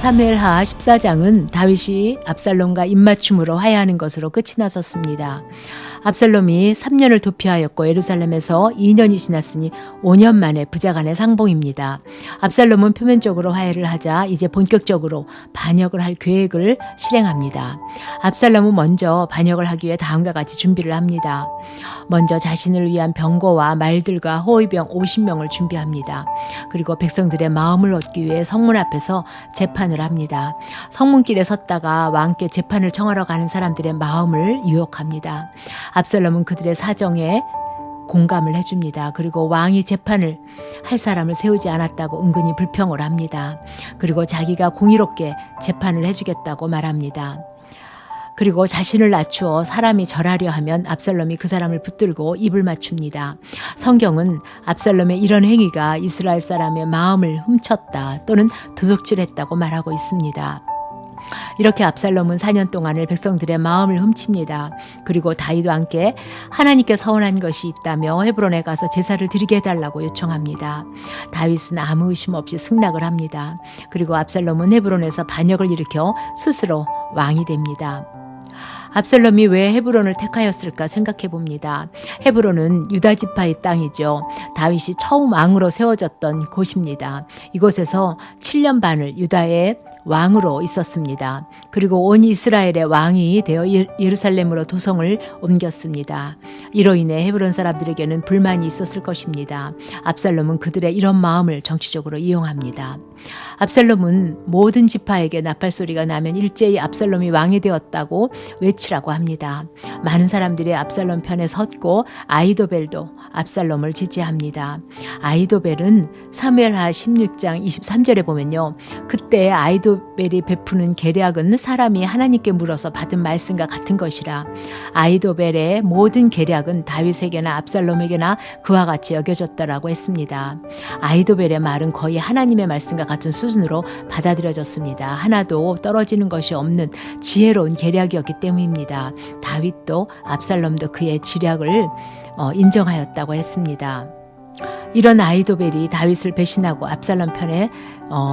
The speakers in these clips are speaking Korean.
사무엘하 14장은 다윗이 압살롬과 입맞춤으로 화해하는 것으로 끝이 났었습니다. 압살롬이 3년을 도피하였고 예루살렘에서 2년이 지났으니 5년 만에 부자간의 상봉입니다. 압살롬은 표면적으로 화해를 하자 이제 본격적으로 반역을 할 계획을 실행합니다. 압살롬은 먼저 반역을 하기 위해 다음과 같이 준비를 합니다. 먼저 자신을 위한 병거와 말들과 호위병 50명을 준비합니다. 그리고 백성들의 마음을 얻기 위해 성문 앞에서 재판을 합니다. 성문길에 섰다가 왕께 재판을 청하러 가는 사람들의 마음을 유혹합니다. 압살롬은 그들의 사정에 공감을 해줍니다. 그리고 왕이 재판을 할 사람을 세우지 않았다고 은근히 불평을 합니다. 그리고 자기가 공의롭게 재판을 해주겠다고 말합니다. 그리고 자신을 낮추어 사람이 절하려 하면 압살롬이 그 사람을 붙들고 입을 맞춥니다. 성경은 압살롬의 이런 행위가 이스라엘 사람의 마음을 훔쳤다 또는 도둑질했다고 말하고 있습니다. 이렇게 압살롬은 4년 동안을 백성들의 마음을 훔칩니다. 그리고 다윗과 함께 하나님께 서원한 것이 있다며 헤브론에 가서 제사를 드리게 해달라고 요청합니다. 다윗은 아무 의심 없이 승낙을 합니다. 그리고 압살롬은 헤브론에서 반역을 일으켜 스스로 왕이 됩니다. 압살롬이 왜 헤브론을 택하였을까 생각해 봅니다. 헤브론은 유다 지파의 땅이죠. 다윗이 처음 왕으로 세워졌던 곳입니다. 이곳에서 7년 반을 유다의 왕으로 있었습니다. 그리고 온 이스라엘의 왕이 되어 예루살렘으로 도성을 옮겼습니다. 이로 인해 헤브론 사람들에게는 불만이 있었을 것입니다. 압살롬은 그들의 이런 마음을 정치적으로 이용합니다. 압살롬은 모든 지파에게 나팔소리가 나면 일제히 압살롬이 왕이 되었다고 외치라고 합니다. 많은 사람들이 압살롬 편에 섰고 아히도벨도 압살롬을 지지합니다. 아히도벨은 사무엘하 16장 23절에 보면요. 그때 아히도벨이 베푸는 계략은 사람이 하나님께 물어서 받은 말씀과 같은 것이라. 아히도벨의 모든 계략은 다윗에게나 압살롬에게나 그와 같이 여겨졌다라고 했습니다. 아히도벨의 말은 거의 하나님의 말씀과 같은 수준으로 받아들여졌습니다. 하나도 떨어지는 것이 없는 지혜로운 계략이었기 때문입니다. 다윗도 압살롬도 그의 지략을 인정하였다고 했습니다. 이런 아히도벨이 다윗을 배신하고 압살롬 편에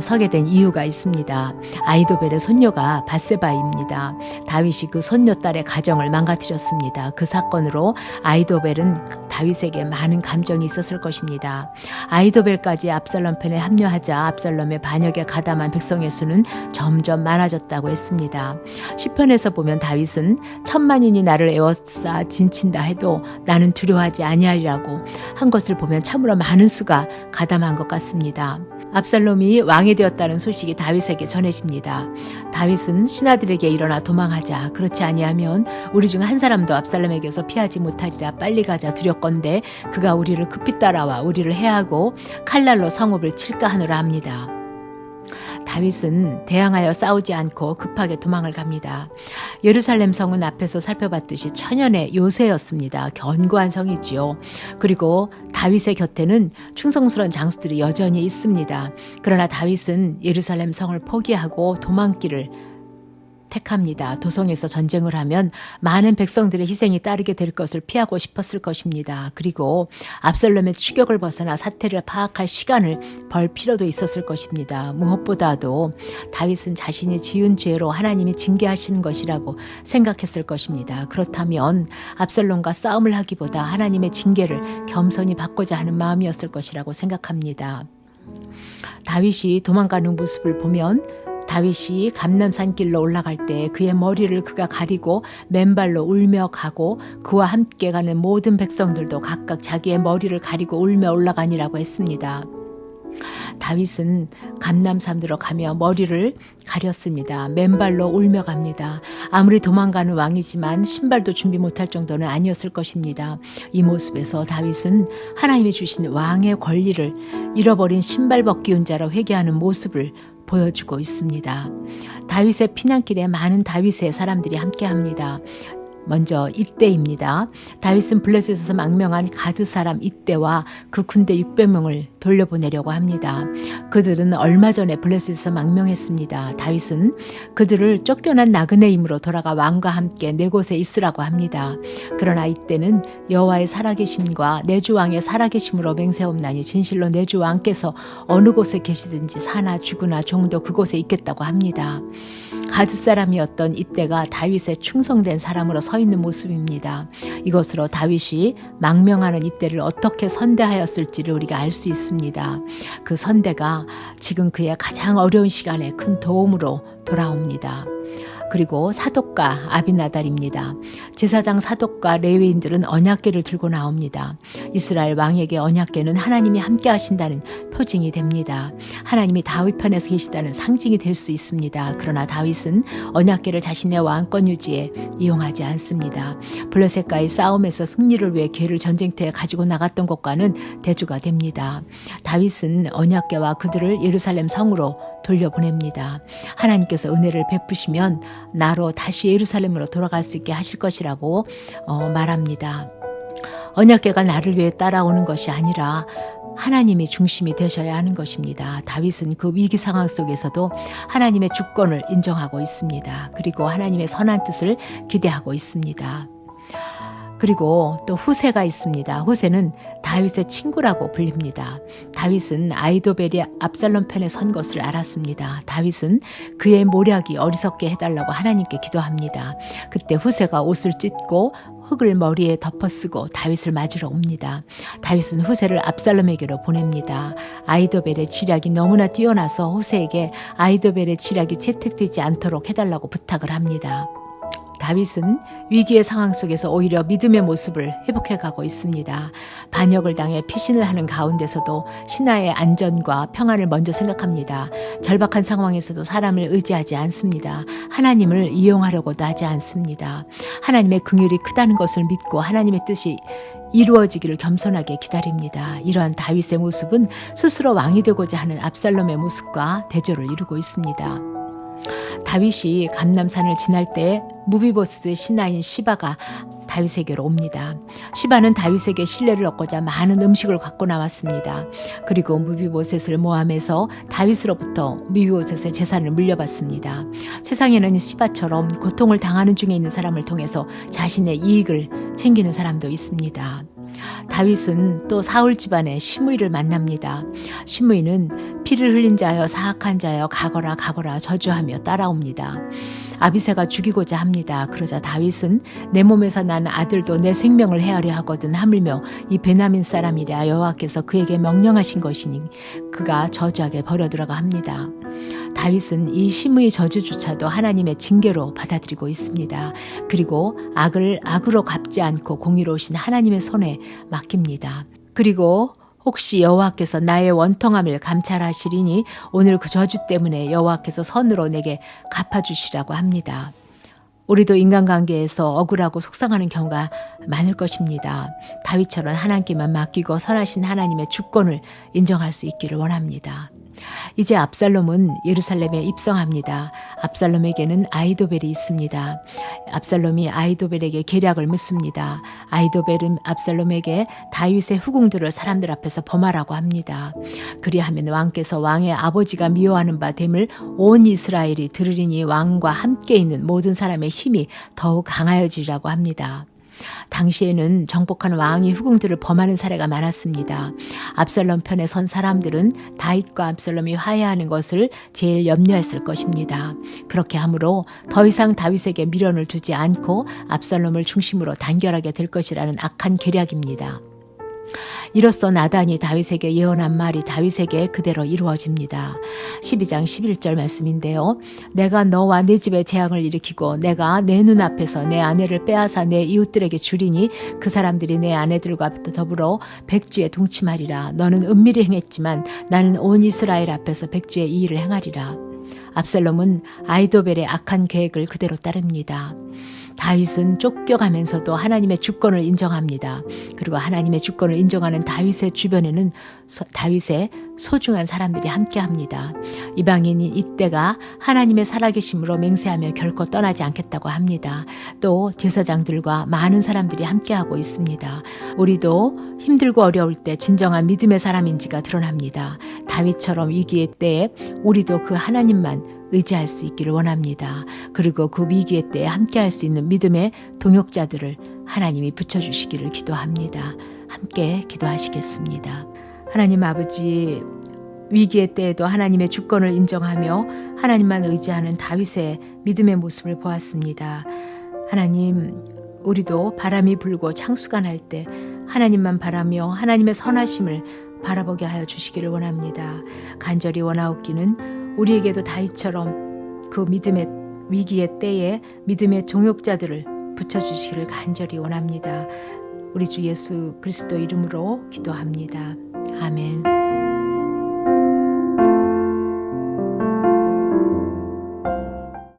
서게 된 이유가 있습니다. 아히도벨의 손녀가 밧세바입니다. 다윗이 그 손녀딸의 가정을 망가뜨렸습니다. 그 사건으로 아히도벨은 다윗에게 많은 감정이 있었을 것입니다. 아히도벨까지 압살롬 편에 합류하자 압살롬의 반역에 가담한 백성의 수는 점점 많아졌다고 했습니다. 시편에서 보면 다윗은 1000만인이 나를 에워싸 진친다 해도 나는 두려워하지 아니하리라고 한 것을 보면 참으로 많은 수가 가담한 것 같습니다. 압살롬이 왕이 되었다는 소식이 다윗에게 전해집니다. 다윗은 신하들에게 일어나 도망하자. 그렇지 아니하면 우리 중 한 사람도 압살롬에게서 피하지 못하리라. 빨리 가자 두렵건대 그가 우리를 급히 따라와 우리를 해하고 칼날로 성읍을 칠까 하노라 합니다. 다윗은 대항하여 싸우지 않고 급하게 도망을 갑니다. 예루살렘 성은 앞에서 살펴봤듯이 천연의 요새였습니다. 견고한 성이지요. 그리고 다윗의 곁에는 충성스러운 장수들이 여전히 있습니다. 그러나 다윗은 예루살렘 성을 포기하고 도망길을 택합니다. 도성에서 전쟁을 하면 많은 백성들의 희생이 따르게 될 것을 피하고 싶었을 것입니다. 그리고 압살롬의 추격을 벗어나 사태를 파악할 시간을 벌 필요도 있었을 것입니다. 무엇보다도 다윗은 자신이 지은 죄로 하나님이 징계하시는 것이라고 생각했을 것입니다. 그렇다면 압살롬과 싸움을 하기보다 하나님의 징계를 겸손히 받고자 하는 마음이었을 것이라고 생각합니다. 다윗이 도망가는 모습을 보면 다윗이 감람산길로 올라갈 때 그의 머리를 그가 가리고 맨발로 울며 가고 그와 함께 가는 모든 백성들도 각각 자기의 머리를 가리고 울며 올라가니라고 했습니다. 다윗은 감람산으로 가며 머리를 가렸습니다. 맨발로 울며 갑니다. 아무리 도망가는 왕이지만 신발도 준비 못할 정도는 아니었을 것입니다. 이 모습에서 다윗은 하나님이 주신 왕의 권리를 잃어버린 신발 벗기운 자로 회개하는 모습을 보여주고 있습니다. 다윗의 피난길에 많은 다윗의 사람들이 함께합니다. 먼저 이때입니다. 다윗은 블레셋에서 망명한 가드 사람 이때와 그 군대 600명을 돌려보내려고 합니다. 그들은 얼마 전에 블레셋에서 망명했습니다. 다윗은 그들을 쫓겨난 나그네 힘으로 돌아가 왕과 함께 네 곳에 있으라고 합니다. 그러나 이때는 여호와의 살아계심과 내 주 왕의 살아계심으로 맹세옵나니 진실로 내 주 왕께서 어느 곳에 계시든지 사나 죽으나 종도 그곳에 있겠다고 합니다. 가드 사람이었던 이때가 다윗의 충성된 사람으로 서 있는 모습입니다. 이것으로 다윗이 망명하는 이때를 어떻게 선대하였을지를 우리가 알 수 있습니다. 그 선대가 지금 그의 가장 어려운 시간에 큰 도움으로 돌아옵니다. 그리고 사독과 아비나달입니다. 제사장 사독과 레위인들은 언약궤를 들고 나옵니다. 이스라엘 왕에게 언약궤는 하나님이 함께 하신다는 표징이 됩니다. 하나님이 다윗 편에서 계시다는 상징이 될 수 있습니다. 그러나 다윗은 언약궤를 자신의 왕권 유지에 이용하지 않습니다. 블레셋과의 싸움에서 승리를 위해 궤를 전쟁터에 가지고 나갔던 것과는 대조가 됩니다. 다윗은 언약궤와 그들을 예루살렘 성으로 돌려보냅니다. 하나님께서 은혜를 베푸시면 나로 다시 예루살렘으로 돌아갈 수 있게 하실 것이라고 말합니다. 언약궤가 나를 위해 따라오는 것이 아니라 하나님이 중심이 되셔야 하는 것입니다. 다윗은 그 위기 상황 속에서도 하나님의 주권을 인정하고 있습니다. 그리고 하나님의 선한 뜻을 기대하고 있습니다. 그리고 또 후세가 있습니다. 후세는 다윗의 친구라고 불립니다. 다윗은 아이도벨이 압살롬 편에 선 것을 알았습니다. 다윗은 그의 모략이 어리석게 해달라고 하나님께 기도합니다. 그때 후세가 옷을 찢고 흙을 머리에 덮어쓰고 다윗을 맞으러 옵니다. 다윗은 후세를 압살롬에게로 보냅니다. 아이도벨의 지략이 너무나 뛰어나서 후세에게 아이도벨의 지략이 채택되지 않도록 해달라고 부탁을 합니다. 다윗은 위기의 상황 속에서 오히려 믿음의 모습을 회복해가고 있습니다. 반역을 당해 피신을 하는 가운데서도 신하의 안전과 평안을 먼저 생각합니다. 절박한 상황에서도 사람을 의지하지 않습니다. 하나님을 이용하려고도 하지 않습니다. 하나님의 긍휼이 크다는 것을 믿고 하나님의 뜻이 이루어지기를 겸손하게 기다립니다. 이러한 다윗의 모습은 스스로 왕이 되고자 하는 압살롬의 모습과 대조를 이루고 있습니다. 다윗이 감람산을 지날 때 무비보스 신하인 시바가 다윗에게로 옵니다. 시바는 다윗에게 신뢰를 얻고자 많은 음식을 갖고 나왔습니다. 그리고 무비보셋을 모함해서 다윗으로부터 무비보셋의 재산을 물려받습니다. 세상에는 시바처럼 고통을 당하는 중에 있는 사람을 통해서 자신의 이익을 챙기는 사람도 있습니다. 다윗은 또 사울 집안의 시므이를 만납니다. 시므이는 피를 흘린 자여 사악한 자여 가거라 가거라 저주하며 따라옵니다. 아비새가 죽이고자 합니다. 그러자 다윗은 내 몸에서 난 아들도 내 생명을 해하려 하거든 하물며 이 베냐민 사람이랴 여호와께서 그에게 명령하신 것이니 그가 저주하게 버려두라고 합니다. 다윗은 이 시므의 저주조차도 하나님의 징계로 받아들이고 있습니다. 그리고 악을 악으로 갚지 않고 공의로우신 하나님의 손에 맡깁니다. 그리고 혹시 여호와께서 나의 원통함을 감찰하시리니 오늘 그 저주 때문에 여호와께서 선으로 내게 갚아주시라고 합니다. 우리도 인간관계에서 억울하고 속상하는 경우가 많을 것입니다. 다윗처럼 하나님께만 맡기고 선하신 하나님의 주권을 인정할 수 있기를 원합니다. 이제 압살롬은 예루살렘에 입성합니다. 압살롬에게는 아이도벨이 있습니다. 압살롬이 아이도벨에게 계략을 묻습니다. 아이도벨은 압살롬에게 다윗의 후궁들을 사람들 앞에서 범하라고 합니다. 그리하면 왕께서 왕의 아버지가 미워하는 바 됨을 온 이스라엘이 들으리니 왕과 함께 있는 모든 사람의 힘이 더욱 강하여지리라고 합니다. 당시에는 정복한 왕이 후궁들을 범하는 사례가 많았습니다. 압살롬 편에 선 사람들은 다윗과 압살롬이 화해하는 것을 제일 염려했을 것입니다. 그렇게 하므로 더 이상 다윗에게 미련을 두지 않고 압살롬을 중심으로 단결하게 될 것이라는 악한 계략입니다. 이로써 나단이 다윗에게 예언한 말이 다윗에게 그대로 이루어집니다. 12장 11절 말씀인데요. 내가 너와 네 집에 재앙을 일으키고 내가 내 눈앞에서 내 아내를 빼앗아 내 이웃들에게 주리니 그 사람들이 내 아내들과 더불어 백주에 동침하리라. 너는 은밀히 행했지만 나는 온 이스라엘 앞에서 백주의 이 일을 행하리라. 압살롬은 아이도벨의 악한 계획을 그대로 따릅니다. 다윗은 쫓겨가면서도 하나님의 주권을 인정합니다. 그리고 하나님의 주권을 인정하는 다윗의 주변에는 다윗의 소중한 사람들이 함께합니다. 이방인이 이때가 하나님의 살아계심으로 맹세하며 결코 떠나지 않겠다고 합니다. 또 제사장들과 많은 사람들이 함께하고 있습니다. 우리도 힘들고 어려울 때 진정한 믿음의 사람인지가 드러납니다. 다윗처럼 위기의 때에 우리도 그 하나님만 의지할 수 있기를 원합니다. 그리고 그 위기의 때에 함께할 수 있는 믿음의 동역자들을 하나님이 붙여주시기를 기도합니다. 함께 기도하시겠습니다. 하나님 아버지, 위기의 때에도 하나님의 주권을 인정하며 하나님만 의지하는 다윗의 믿음의 모습을 보았습니다. 하나님, 우리도 바람이 불고 창수가 날 때 하나님만 바라며 하나님의 선하심을 바라보게 하여 주시기를 원합니다. 간절히 원하옵기는 우리에게도 다윗처럼 그 믿음의 위기의 때에 믿음의 종역자들을 붙여주시기를 간절히 원합니다. 우리 주 예수 그리스도 이름으로 기도합니다. 아멘.